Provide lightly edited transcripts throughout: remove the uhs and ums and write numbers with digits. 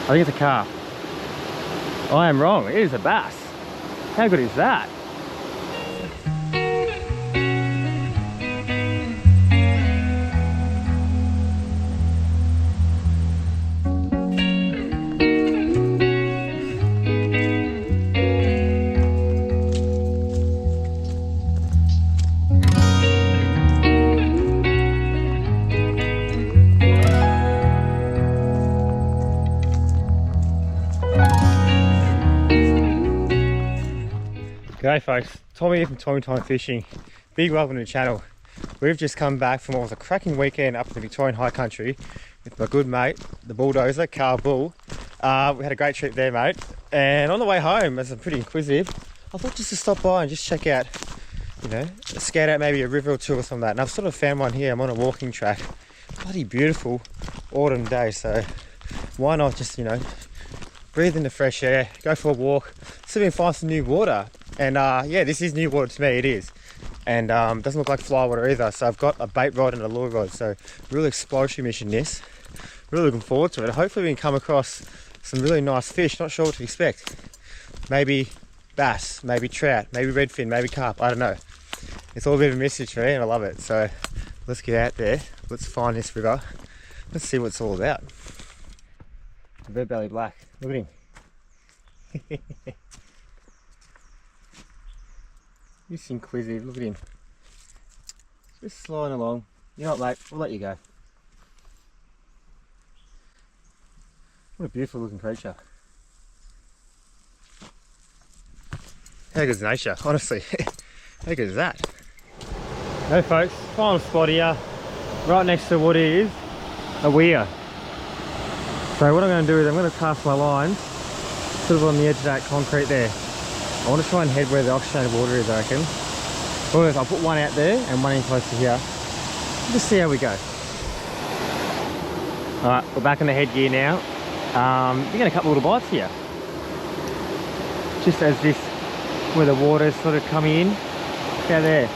I think it's a carp. I am wrong, it is a bass. How good is that? G'day folks, Tommy here from Tommy Time Fishing. Big welcome to the channel. We've just come back from what was a cracking weekend up in the Victorian High Country with my good mate, the bulldozer, Carl Bull. We had a great trip there, mate. And on the way home, as I'm pretty inquisitive, I thought just to stop by and just check out, you know, scout out maybe a river or two or something like that. And I've sort of found one here. I'm on a walking track. Bloody beautiful autumn day, so why not just, you know, breathe in the fresh air, go for a walk, see if we can find some new water. And yeah, this is new water to me, it is. And doesn't look like fly water either. So I've got a bait rod and a lure rod. So real exploratory mission this. Really looking forward to it. Hopefully we can come across some really nice fish. Not sure what to expect. Maybe bass, maybe trout, maybe redfin, maybe carp, I don't know. It's all a bit of a mystery to me and I love it. So let's get out there. Let's find this river. Let's see what it's all about. Red belly black, look at him. Just inquisitive, look at him. Just sliding along. You know what, mate, we'll let you go. What a beautiful looking creature. How good is nature, honestly? How good is that? Hey folks, final spot here, right next to what is a weir. So what I'm going to do is I'm going to cast my lines sort of on the edge of that concrete there. I want to try and head where the oxygenated water is, I reckon. Well, I'll put one out there and one in close to here. Just see how we go. Alright, we're back in the head gear now. You're getting a couple little bites here. Just as this, where the water's sort of coming in. Look out there.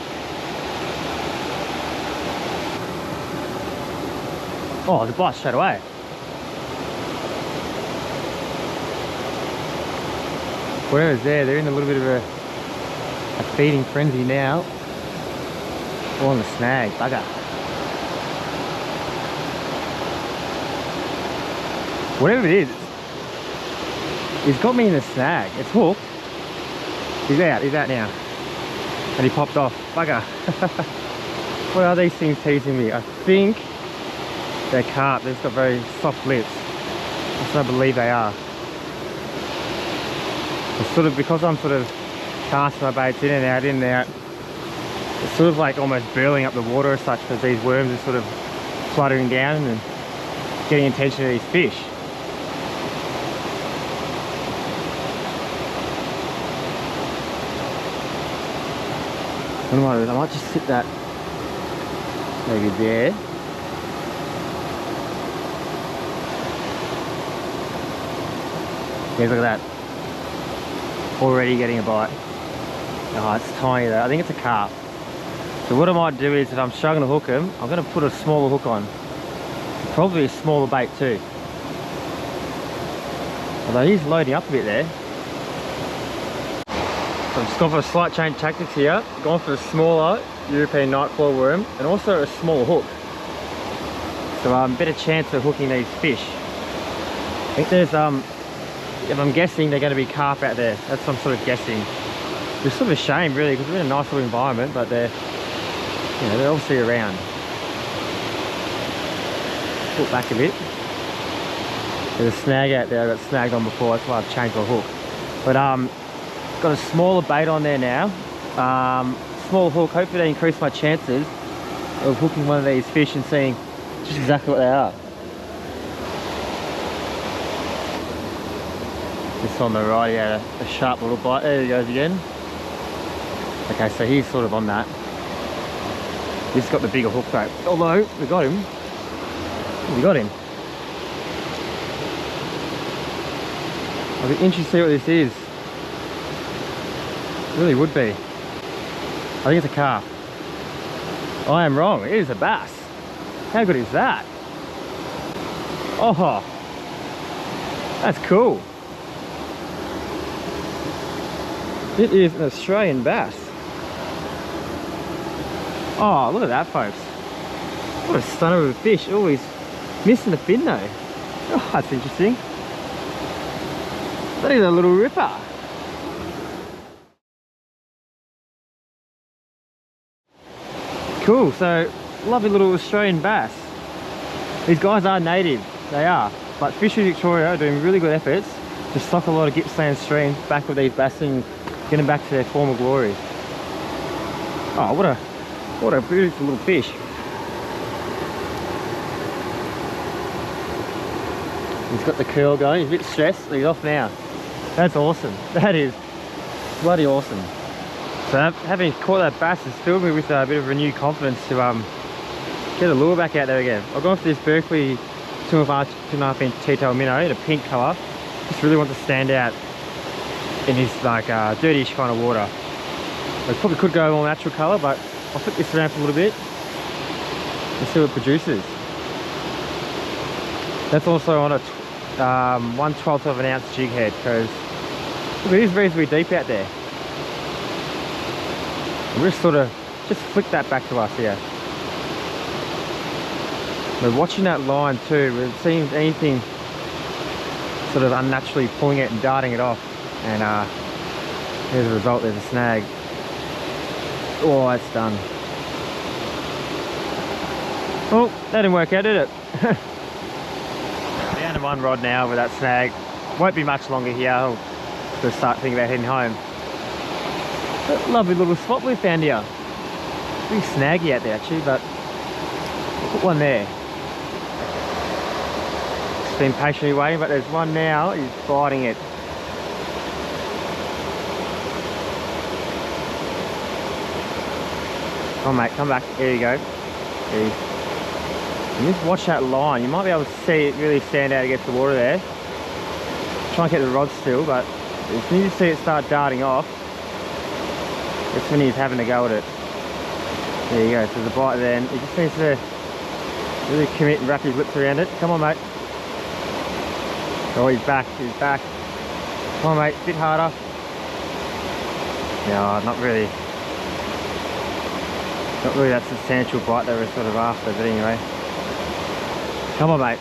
Oh, the bite straight away. Whatever's there, they're in a little bit of a feeding frenzy now. All on the snag, bugger. Whatever it is, he's got me in the snag. It's hooked. He's out now. And he popped off, bugger. What are these things teasing me? I think they're carp. They've got very soft lips. That's what I believe they are. It's sort of, because I'm sort of casting my baits in and out, it's sort of like almost burling up the water as such, because these worms are sort of fluttering down and getting attention to these fish. What am I doing? I might just sit that maybe there. Yeah, look at that. Already getting a bite. Oh, it's tiny though. I think it's a carp. So what I might do is, if I'm struggling to hook him, I'm going to put a smaller hook on. Probably a smaller bait too. Although he's loading up a bit there. So I've just gone for a slight change of tactics here. Gone for a smaller European nightclaw worm and also a smaller hook. So better chance of hooking these fish. I think there's if I'm guessing, they're going to be carp out there. That's what I'm sort of guessing. It's sort of a shame really, because we're in a nice little environment, but they're, you know, they're obviously around. Put back a bit. There's a snag out there I got snagged on before, that's why I've changed my hook. But got a smaller bait on there now. Small hook, hopefully they increase my chances of hooking one of these fish and seeing just exactly what they are. This on the right, yeah, a sharp little bite. There he goes again. Okay, so he's sort of on that. He's got the bigger hook though. Although, we got him. We got him. I'll be interested to see what this is. It really would be. I think it's a carp. I am wrong, it is a bass. How good is that? Oh, That's cool. It is an Australian bass. Oh, look at that, folks. What a stunner of a fish. Oh, he's missing the fin though. Oh, that's interesting. That is a little ripper. Cool, so lovely little Australian bass. These guys are native, they are. But Fisheries Victoria are doing really good efforts to stock a lot of Gippsland streams back with these bass and get them back to their former glory. Oh, what a beautiful little fish. He's got the curl going, he's a bit stressed, he's off now. That's awesome, that is bloody awesome. So having caught that bass has filled me with a bit of renewed confidence to get the lure back out there again. I've gone for this Berkeley 2.5 inch T-tail minnow in a pink colour. Just really want to stand out in this like dirtyish kind of water. I probably could go a more natural colour, but I'll flip this around for a little bit and see what it produces. That's also on a 1/12 of an ounce jig head, because it is reasonably deep out there. We'll just flick that back to us here. We're watching that line too. We've seen anything sort of unnaturally pulling it and darting it off, and here's the result. There's a snag. Oh, that's done. Oh, that didn't work out, did it? Down to one rod now with that snag. Won't be much longer here. I'll just start thinking about heading home. That lovely little spot we found here. Pretty snaggy out there actually, but we'll put one there. Just been patiently waiting, but there's one now. He's biting it. Come on, mate, come back. There you go. There you. And just watch that line. You might be able to see it really stand out against the water there. Try and get the rod still, but as soon as you see it start darting off, that's when he's having a go at it. There you go, so the bite then. He just needs to really commit and wrap his lips around it. Come on, mate. Oh, he's back, he's back. Come on, mate, a bit harder. No, not really. Not really that substantial bite they were sort of after, but anyway. Come on, mate.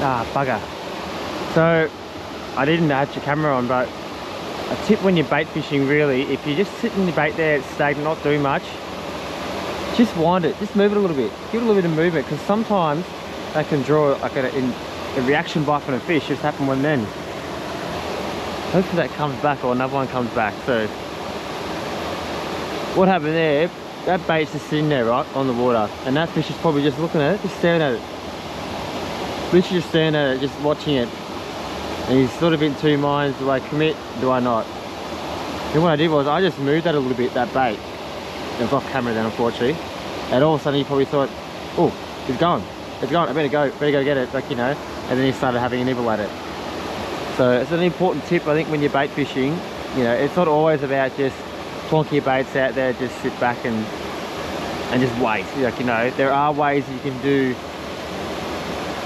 Ah, bugger. So, I didn't have your camera on, but a tip when you're bait fishing, really, if you're just sitting the bait there, it's stagnant, not doing much, just wind it, just move it a little bit, give it a little bit of movement, because sometimes they can draw like a reaction bite from a fish. Just happen when then. Hopefully that comes back, or another one comes back. So what happened there, that bait's just sitting there, right, on the water, and that fish is probably just looking at it, just staring at it. Literally just staring at it, just watching it. And he's sort of in two minds, do I commit, do I not? And what I did was I just moved that a little bit, that bait. It was off camera then, unfortunately. And all of a sudden he probably thought, oh, it's gone, I better go get it, like, you know. And then he started having a nibble at it. So it's an important tip, I think, when you're bait fishing. You know, it's not always about just plonking your baits out there, just sit back and just wait. Like, you know, there are ways you can do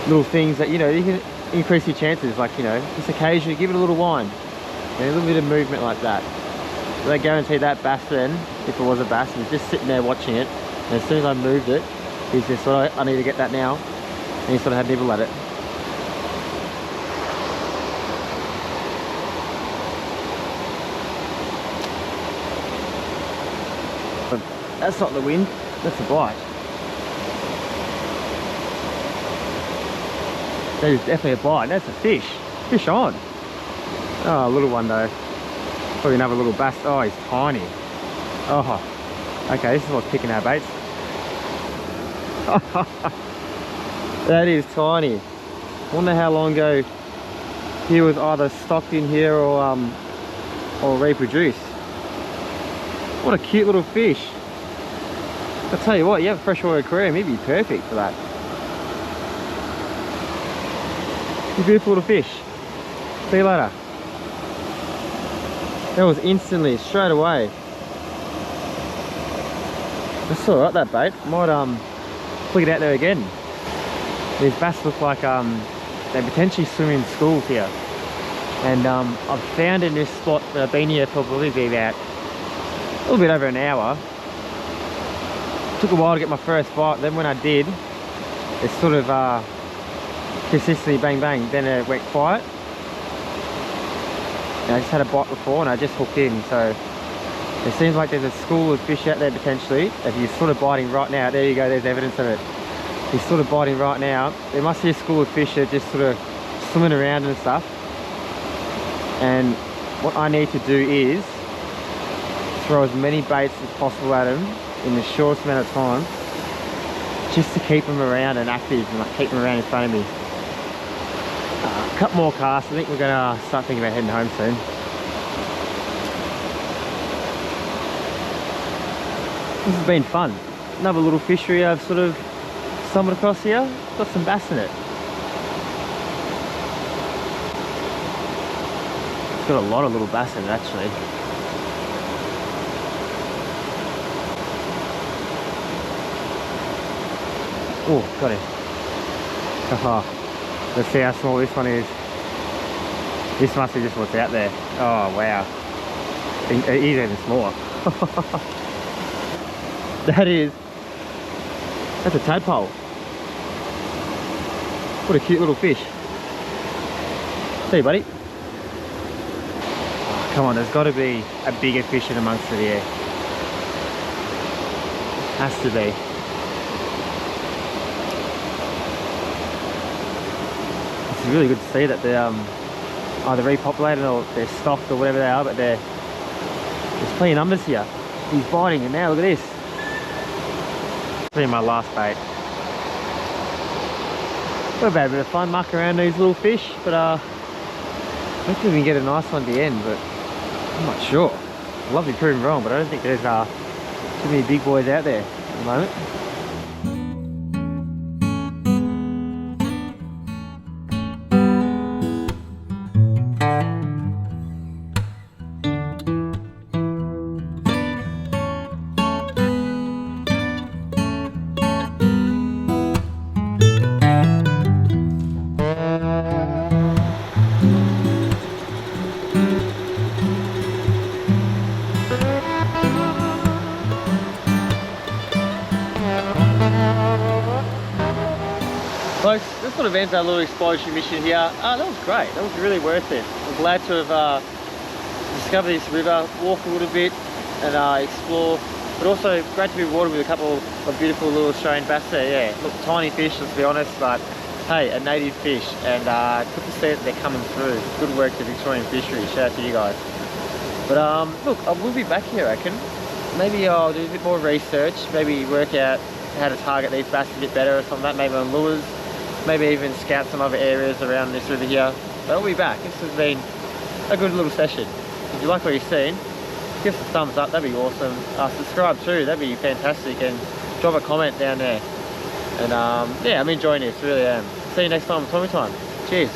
little things that, you know, you can increase your chances, like, you know, just occasionally give it a little wind, and a little bit of movement like that. So I guarantee that bass then, if it was a bass, was just sitting there watching it, and as soon as I moved it, he's just sort of, I need to get that now, and he sort of had a nibble at it. But that's not the wind, that's a bite. That is definitely a bite. That's a fish. Fish on. Oh, a little one though. Probably another little bass. Oh, he's tiny. Oh, okay, this is what's picking our baits. That is tiny. Wonder how long ago he was either stocked in here or reproduced. What a cute little fish. I'll tell you what, you have a freshwater aquarium, he'd be perfect for that. A beautiful little fish. See you later. That was instantly, straight away. That's alright, that bait. Might flick it out there again. These bass look like they potentially swim in schools here. And I've found in this spot that I've been here probably about a little bit over an hour. Took a while to get my first bite, then when I did, it sort of consistently bang bang, then it went quiet. And I just had a bite before and I just hooked in, so it seems like there's a school of fish out there potentially. If he's sort of biting right now, there you go, there's evidence of it. He's sort of biting right now. There must be a school of fish that just sort of swimming around and stuff. And what I need to do is throw as many baits as possible at him in the shortest amount of time, just to keep them around and active and like keep them around in front of me. A couple more casts. I think we're gonna start thinking about heading home soon. This has been fun. Another little fishery I've sort of stumbled across here. Got some bass in it. It's got a lot of little bass in it actually. Oh, got it. Haha. Let's see how small this one is. This must be just what's out there. Oh wow. It is even smaller. That's a tadpole. What a cute little fish. See you, buddy. Oh, come on, there's got to be a bigger fish in amongst it here. Has to be. It's really good to see that they're either repopulated or they're stocked or whatever they are, but there's plenty of numbers here. He's biting and now look at this. My last bait. We've had a bit of fun mucking around these little fish, but hopefully we can get a nice one at the end, but I'm not sure. I'd love to be proven wrong, but I don't think there's too many big boys out there at the moment. Folks, this sort of ends our little exploration mission here. That was great. That was really worth it. I'm glad to have discovered this river, walk a little bit and explore, but also great to be watered with a couple of beautiful little Australian bass there. Yeah, look, tiny fish, let's be honest, but hey, a native fish, and good to see that they're coming through. Good work to Victorian Fishery. Shout out to you guys. But look, I will be back here, I reckon. Maybe I'll do a bit more research, maybe work out how to target these bass a bit better or something like that, maybe on lures. Maybe even scout some other areas around this river here. But I'll be back. This has been a good little session. If you like what you've seen, give us a thumbs up, that'd be awesome. Subscribe too, that'd be fantastic, and drop a comment down there. And yeah, I'm enjoying this, really am. See you next time on Tommy Time. Cheers.